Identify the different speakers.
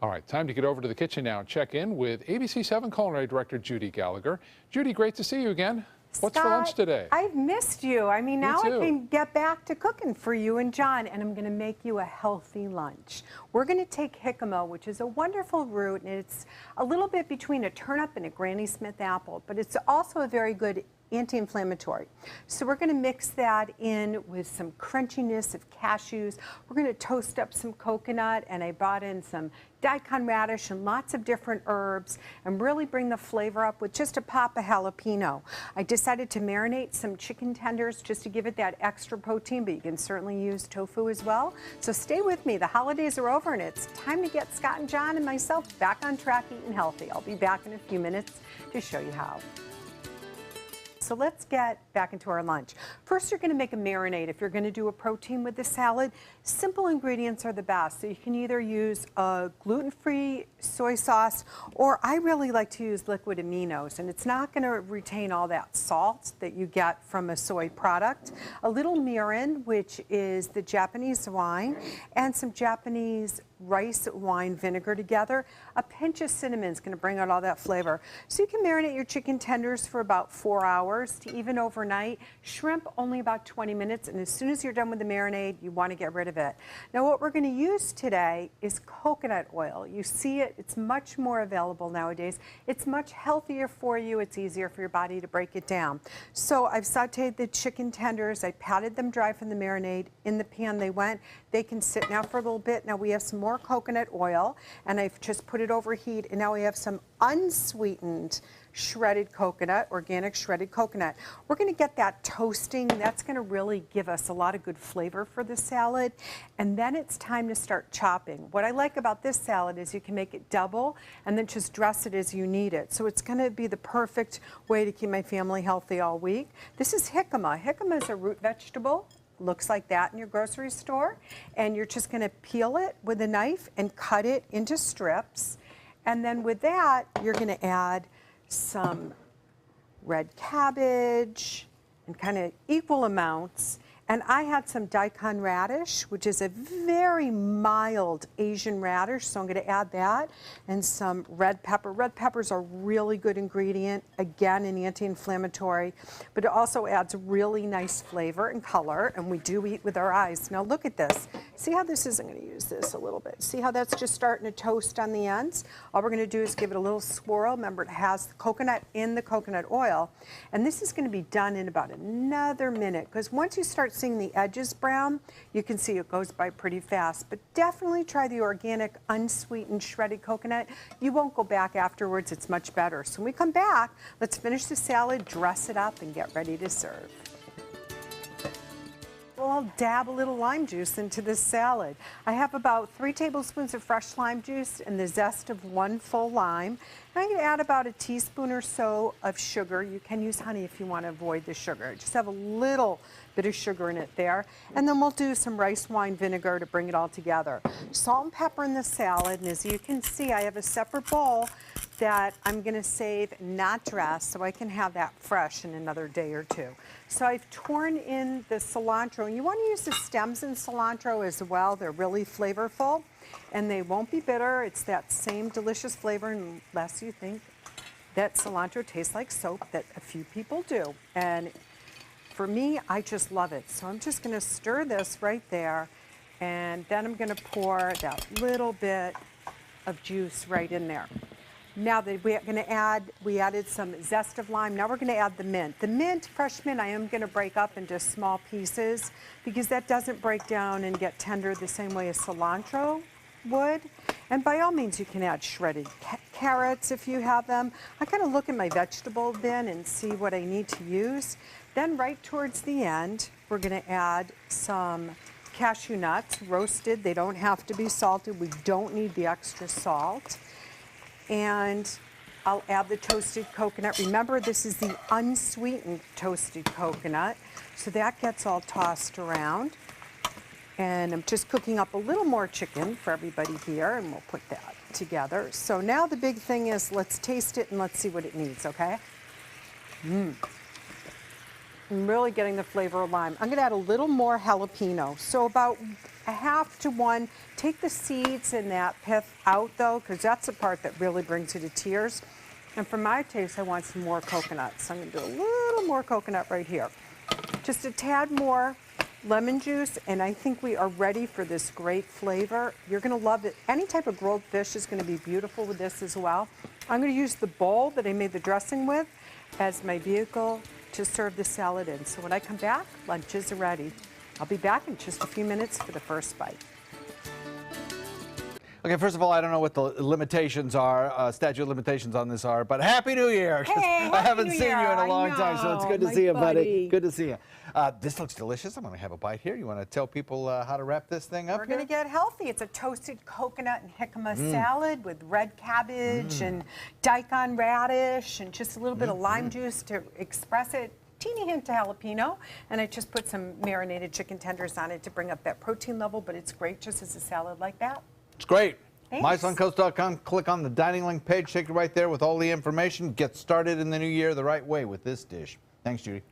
Speaker 1: All right, time to get over to the kitchen now and check in with ABC7 Culinary Director Judi Gallagher. Judi, great to see you again. What's for lunch today?
Speaker 2: I've missed you. I mean, now I
Speaker 1: too.
Speaker 2: can get back to cooking for you and John, and I'm going to make you a healthy lunch. We're going to take jicama, which is a wonderful root, and it's a little bit between a turnip and a Granny Smith apple, but it's also a very good anti-inflammatory. So we're going to mix that in with some crunchiness of cashews. We're going to toast up some coconut, and I brought in some daikon radish and lots of different herbs and really bring the flavor up with just a pop of jalapeno. I decided to marinate some chicken tenders just to give it that extra protein, but you can certainly use tofu as well. So stay with me. The holidays are over and it's time to get Scott and John and myself back on track eating healthy. I'll be back in a few minutes to show you how. So let's get back into our lunch. First, you're going to make a marinade. If you're going to do a protein with the salad, simple ingredients are the best. So you can either use a gluten-free soy sauce, or I really like to use liquid aminos, and it's not going to retain all that salt that you get from a soy product. A little mirin, which is the Japanese wine, and some Japanese rice wine vinegar together. A pinch of cinnamon is going to bring out all that flavor. So you can marinate your chicken tenders for about 4 hours to even overnight. Shrimp only about 20 minutes, and as soon as you're done with the marinade, you want to get rid of it. Now what we're going to use today is coconut oil. You see it, it's much more available nowadays. It's much healthier for you. It's easier for your body to break it down. So I've sauteed the chicken tenders. I patted them dry from the marinade. In the pan they went. They can sit now for a little bit. Now we have some more coconut oil, and I've just put it over heat, and now we have some unsweetened shredded coconut, organic shredded coconut. We're going to get that toasting. That's going to really give us a lot of good flavor for the salad, and then it's time to start chopping. What I like about this salad is you can make it double and then just dress it as you need it. So it's going to be the perfect way to keep my family healthy all week. This is jicama. Jicama is a root vegetable. Looks like that in your grocery store, and you're just going to peel it with a knife and cut it into strips, and then with that you're going to add some red cabbage and kind of equal amounts. And I had some daikon radish, which is a very mild Asian radish, so I'm going to add that, and some red pepper. Red peppers are a really good ingredient, again an anti-inflammatory, but it also adds really nice flavor and color, and we do eat with our eyes. Now look at this. See how this is, I'm going to use this a little bit. See how that's just starting to toast on the ends? All we're going to do is give it a little swirl. Remember, it has the coconut in the coconut oil, and this is going to be done in about another minute, because once you start seeing the edges brown, you can see it goes by pretty fast. But definitely try the organic, unsweetened, shredded coconut. You won't go back afterwards. It's much better. So when we come back, let's finish the salad, dress it up, and get ready to serve. Well, I'll dab a little lime juice into this salad. I have about 3 tablespoons of fresh lime juice and the zest of 1 full lime. I'm going to add about a teaspoon or so of sugar. You can use honey if you want to avoid the sugar. Just have a little bit of sugar in it there. And then we'll do some rice wine vinegar to bring it all together. Salt and pepper in the salad, and as you can see, I have a separate bowl that I'm going to save not dressed, so I can have that fresh in another day or two. So I've torn in the cilantro, and you want to use the stems in cilantro as well. They're really flavorful, and they won't be bitter. It's that same delicious flavor, unless you think that cilantro tastes like soap, that a few people do. And for me, I just love it. So I'm just going to stir this right there, and then I'm going to pour that little bit of juice right in there. Now that we're going to add, we added some zest of lime. Now we're going to add the mint. The mint, fresh mint, I am going to break up into small pieces because that doesn't break down and get tender the same way as cilantro would. And by all means, you can add shredded carrots if you have them. I kind of look at my vegetable bin and see what I need to use. Then right towards the end, we're going to add some cashew nuts, roasted. They don't have to be salted. We don't need the extra salt. And I'll add the toasted coconut. Remember, this is the unsweetened toasted coconut. So that gets all tossed around. And I'm just cooking up a little more chicken for everybody here, and we'll put that together. So now the big thing is let's taste it and let's see what it needs, okay? I'm really getting the flavor of lime. I'm going to add a little more jalapeno, so about a half to one. Take the seeds and that pith out, though, because that's the part that really brings you to tears. And for my taste, I want some more coconut, so I'm going to do a little more coconut right here. Just a tad more lemon juice, and I think we are ready for this great flavor. You're going to love it. Any type of grilled fish is going to be beautiful with this as well. I'm going to use the bowl that I made the dressing with as my vehicle to serve the salad in. So when I come back, lunch is ready. I'll be back in just a few minutes for the first bite.
Speaker 3: Okay, first of all, I don't know what the limitations are, statute of limitations on this are, but Happy New Year!
Speaker 2: Hey,
Speaker 3: I haven't
Speaker 2: Happy New
Speaker 3: seen you in
Speaker 2: Year.
Speaker 3: a long time, so it's good to
Speaker 2: My
Speaker 3: see you, buddy.
Speaker 2: buddy.
Speaker 3: Good to see you. This looks delicious. I'm going to have a bite here. You want to tell people how to wrap this thing up?
Speaker 2: We're going to get healthy. It's a toasted coconut and jicama salad with red cabbage and daikon radish and just a little bit of lime juice to express it. Teeny hint of jalapeno, and I just put some marinated chicken tenders on it to bring up that protein level, but it's great just as a salad like that.
Speaker 3: It's great.
Speaker 2: Thanks.
Speaker 3: MySuncoast.com, click on the dining link page, take it right there with all the information. Get started in the new year the right way with this dish. Thanks, Judy.